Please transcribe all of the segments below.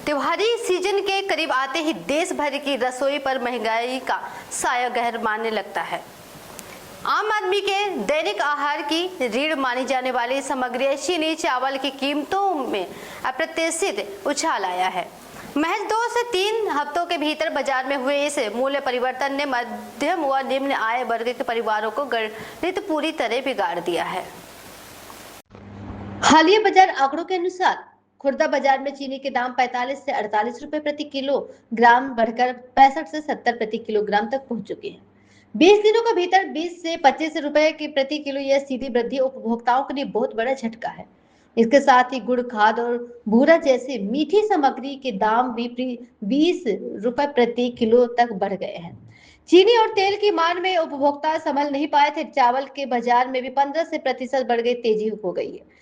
त्योहारी सीजन के करीब आते ही देश भर की रसोई पर महंगाई का साया गहर मानने लगता है। आम आदमी के दैनिक आहार की रीढ़ मानी जाने वाली सामग्री चीनी चावल की कीमतों में अप्रत्याशित उछाल आया है। महज 2 से 3 हफ्तों के भीतर बाजार में हुए इस मूल्य परिवर्तन ने मध्यम व निम्न आय वर्ग के परिवारों को गणित पूरी तरह बिगाड़ दिया है। हालिया बाजार आंकड़ों के अनुसार खुर्दा बाजार में चीनी के दाम 45 से 48 रुपए प्रति किलोग्राम बढ़कर 65 से 70 प्रति किलोग्राम तक पहुंच चुके हैं। 20 दिनों के भीतर 20 से 25 रुपए की प्रति किलो यह सीधी वृद्धि उपभोक्ताओं के लिए बहुत बड़ा झटका है। इसके साथ ही गुड़, खाद और भूरा जैसी मीठी सामग्री के दाम भी 20 रुपए प्रति किलो तक बढ़ गए हैं। चीनी और तेल की मांग में उपभोक्ता संभल नहीं पाए थे। चावल के बाजार में भी 15% बढ़ गई तेजी हो गई है।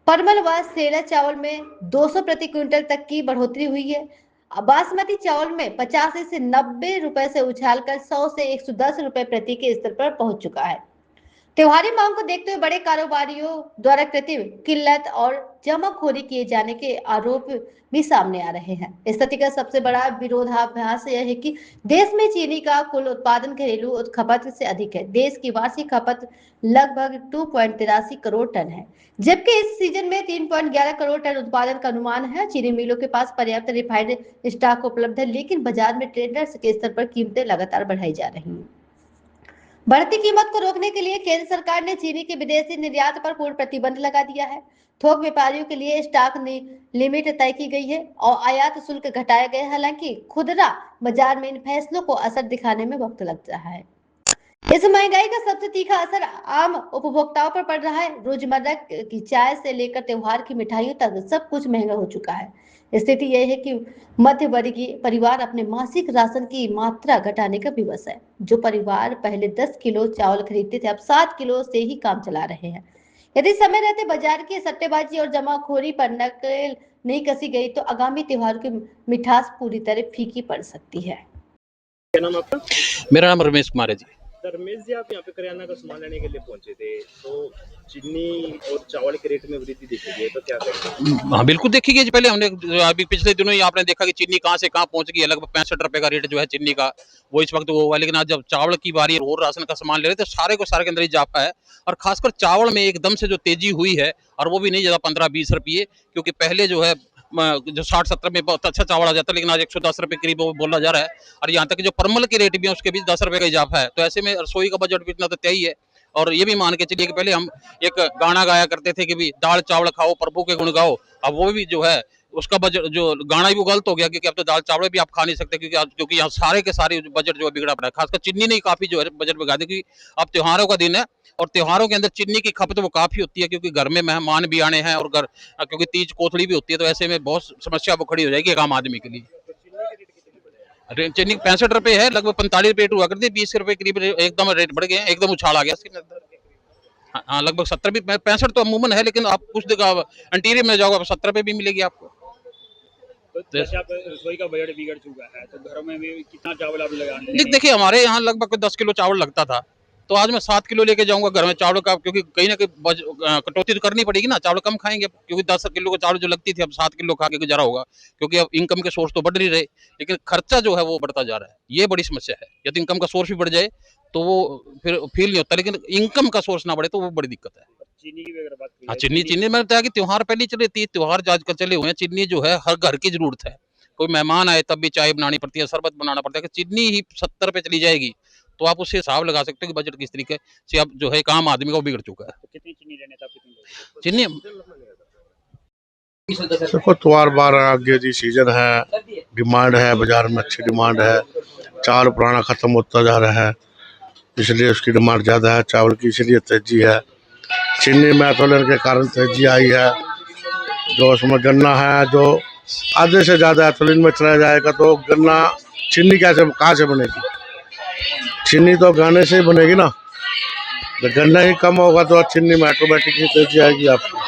परमल व सेला चावल में 200 प्रति क्विंटल तक की बढ़ोतरी हुई है। बासमती चावल में 85 से 90 रुपए से उछालकर 100 से 110 रुपए प्रति के स्तर पर पहुंच चुका है। त्योहारी मांग को देखते हुए बड़े कारोबारियों द्वारा कृत्रिम किल्लत और जमाखोरी किए जाने के आरोप भी सामने आ रहे हैं। इस स्थिति का सबसे बड़ा विरोधाभास यह है कि देश में चीनी का कुल उत्पादन घरेलू खपत से अधिक है। देश की वार्षिक खपत लगभग 2.83 करोड़ टन है, जबकि इस सीजन में 3.11 करोड़ टन उत्पादन का अनुमान है। चीनी मिलों के पास पर्याप्त रिफाइंड स्टॉक उपलब्ध है, लेकिन बाजार में ट्रेडर्स के स्तर पर कीमतें लगातार बढ़ाई जा रही हैं। बढ़ती कीमत को रोकने के लिए केंद्र सरकार ने चीनी के विदेशी निर्यात पर पूर्ण प्रतिबंध लगा दिया है। थोक व्यापारियों के लिए स्टॉक लिमिट तय की गई है और आयात शुल्क घटाया गया है। हालांकि खुदरा बाजार में इन फैसलों को असर दिखाने में वक्त लग रहा है। इस महंगाई का सबसे तीखा असर आम उपभोक्ताओं पर पड़ रहा है। रोजमर्रा की चाय से लेकर त्योहार की मिठाइयों तक सब कुछ महंगा हो चुका है। स्थिति यह है कि मध्य वर्गीय परिवार अपने मासिक राशन की मात्रा घटाने का विवश है। जो परिवार पहले 10 किलो चावल खरीदते थे, अब 7 किलो से ही काम चला रहे हैं। यदि समय रहते बाजार की सट्टेबाजी और जमाखोरी पर नकेल नहीं कसी गई तो आगामी त्योहार की मिठास पूरी तरह फीकी पड़ सकती है। क्या नाम आपका? मेरा नाम रमेश कुमार है जी। रमेश जी, आप यहाँ पे करियाना का सामान लेने के लिए पहुंचे थे, तो चीनी और चावल के रेट में वृद्धि देखी गई, तो क्या करेंगे? हाँ बिल्कुल देखी गई। पहले हमने अभी पिछले दिनों ही आपने देखा कि चीनी कहाँ से कहाँ पहुंच गई है। लगभग 65 रुपए का रेट जो है चीनी का वो इस वक्त वो हुआ। लेकिन आज जब चावल की बारी और राशन का सामान ले रहे तो सारे को सारे के अंदर इजाफा है। और खासकर चावल में एकदम से जो तेजी हुई है, और वो भी नहीं ज्यादा 15-20 रुपये, क्योंकि पहले जो है जो 60-70 में बहुत अच्छा चावल आ जाता है, लेकिन आज 110 रुपए करीब वो बोला जा रहा है। और यहाँ तक कि जो परमल के रेट भी है उसके भी 10 रुपए का इजाफा है। तो ऐसे में रसोई का बजट भी इतना तो तय ही है। और ये भी मान के चलिए कि पहले हम एक गाना गाया करते थे कि भी दाल चावल खाओ प्रभु के गुण गाओ। अब वो भी जो है उसका बजट जो गाना भी वो गलत हो गया, क्योंकि अब तो दाल चावल भी आप खा नहीं सकते, क्योंकि यहाँ सारे के सारे बजट जो है बिगड़ा पड़ा है। खासकर चीनी ने काफी जो है बजट बिगाड़ दिया, क्योंकि अब त्योहारों का दिन है और त्योहारों के अंदर चीनी की खपत वो काफी होती है, क्योंकि घर में मेहमान भी आने हैं और घर क्योंकि तीज कोथड़ी भी होती है। तो ऐसे में बहुत समस्या वो खड़ी हो जाएगी एक आम आदमी के लिए। चीनी 65 रुपए है, लगभग 45 रुपए हुआ करती है, 20 रुपए करीब एकदम रेट बढ़ गए, एकदम उछाल आ गया इसके अंदर। हाँ लगभग 70 भी, 65 तो अमूमन है, लेकिन आप कुछ जगह इंटीरियर में जाओगे 70 पे भी मिलेगी आपको। तो जैसे आप रसोई का बजट बिगड़ चुका है, तो घरों में भी कितना चावल आप लगाने? देखिए हमारे यहाँ लगभग 10 किलो चावल लगता था, तो आज मैं 7 किलो लेके जाऊंगा घर में चावल का, क्योंकि कहीं ना कहीं कटौती तो करनी पड़ेगी ना। चावल कम खाएंगे, क्योंकि 10 किलो का चावल जो लगती थी अब 7 किलो खा के गुजारा होगा, क्योंकि अब इनकम के सोर्स तो बढ़ नहीं रहे, लेकिन खर्चा जो है वो बढ़ता जा रहा है। ये बड़ी समस्या है। यदि इनकम का सोर्स भी बढ़ जाए तो वो फिर फील नहीं होता, लेकिन इनकम का सोर्स ना बढ़े तो वो बड़ी दिक्कत है। चीनी की भी अगर बात करें, हाँ चीनी मैंने बताया कि त्योहार पहले चले थी, त्योहार आजकल चले हुए हैं। चीनी जो है हर घर की जरूरत है। कोई मेहमान आए तब भी चाय बनानी पड़ती है, शरबत बनाना पड़ता है। कि चीनी ही 70 पे चली जाएगी तो आप उससे हिसाब लगा सकते हो कि बजट किस तरीके से अब जो है एक आम आदमी का वो बिगड़ चुका है। तो कितनी चीनी लेने था? कितनी चीनी देखो त्योहार बार आगे जी सीजन है, डिमांड है बाजार में, अच्छी डिमांड है। चावल पुराना खत्म होता जा रहा है, इसलिए उसकी डिमांड ज़्यादा है चावल की, इसलिए तेजी है। चीनी में आंदोलन के कारण तेजी आई है। जो उसमें गन्ना है जो आधे से ज़्यादा एथोलिन में चला जाएगा, तो गन्ना चीनी कैसे कहाँ से बनेगी? चीनी तो गन्ने से ही बनेगी ना। तो गन्ना ही कम होगा तो चीनी में ऑटोमेटिक ही तेजी आएगी आपको।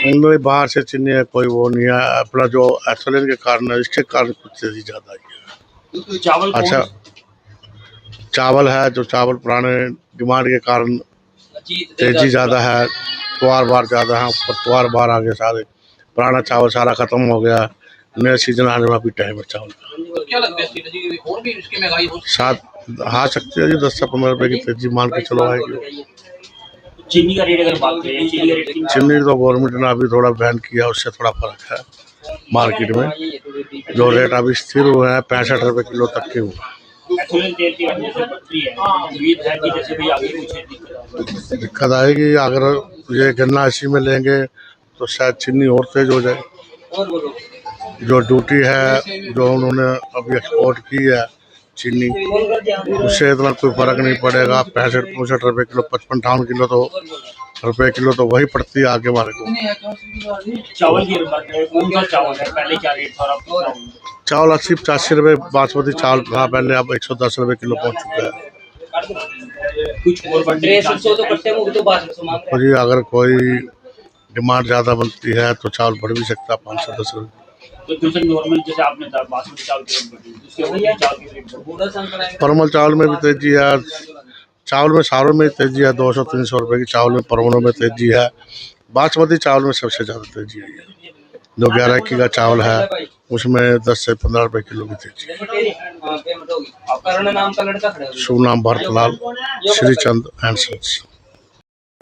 नहीं, बाहर से चीनी है कोई वो नहीं है, अपना जो एथोलिन के कारण है, इसके कारण कुछ तेजी ज़्यादा आई है। चावल अच्छा चावल है, जो चावल पुराने डिमांड के कारण तेजी ज़्यादा है, त्योहार बार ज़्यादा है, ऊपर त्योहार बार आ गए सारे, पुराना चावल सारा खत्म हो गया, नया सीजन आने में अभी टाइम है चावल का। तो क्या लगता है सीटा जी, और भी इसकी महंगाई हो सात आ सकती है जी, 10 से 15 रुपए की तेजी मान के चलो आएगी। चीनी का रेट अगर बात करें, चीनी का रेट चीनी तो गवर्नमेंट ने अभी थोड़ा बैन किया, उससे थोड़ा फर्क है मार्केट में। जो रेट अभी स्थिर हुए हैं 65 रुपए किलो तक के हुए। एथेनॉल तेल की वजह से बढ़ती है, उम्मीद है कि जैसे भी आगे कुछ दिक्कत आएगी अगर ये गन्ना इसी में लेंगे तो शायद चीनी और तेज हो जाए। जो ड्यूटी है जो उन्होंने अभी एक्सपोर्ट की है चीनी, उससे इतना कोई फर्क नहीं पड़ेगा। 65-65 रुपए किलो, 55-58 किलो तो रुपए किलो तो वही पड़ती है आगे हमारे को। चावल की बात करें, कौन सा चावल है, पहले क्या रेट था और अब कितना है? चावल 80-85 रुपए बासमती चावल था पहले, अब 110 रुपए किलो पहुंच चुका है। कुछ और बढ़ने और ये अगर कोई डिमांड ज़्यादा बनती है तो चावल बढ़ भी सकता है 510 रुपये। तो जैसे नॉर्मल जैसे आपने बासमती चावल की रेट बढ़ी, उसके ऊपर चावल की रेट बढ़ी। परमल चावल में भी तेजी है, चावल में सारों में तेजी है। 200-300 रुपए की चावल में परवलों में तेजी है। बासमती चावल में सबसे ज़्यादा तेजी है। जो 11 इक्की का चावल है उसमें 10 से 15 रुपए किलो की तेजी है। शुभ नाम भरतलाल, श्रीचंद एंड सन्स।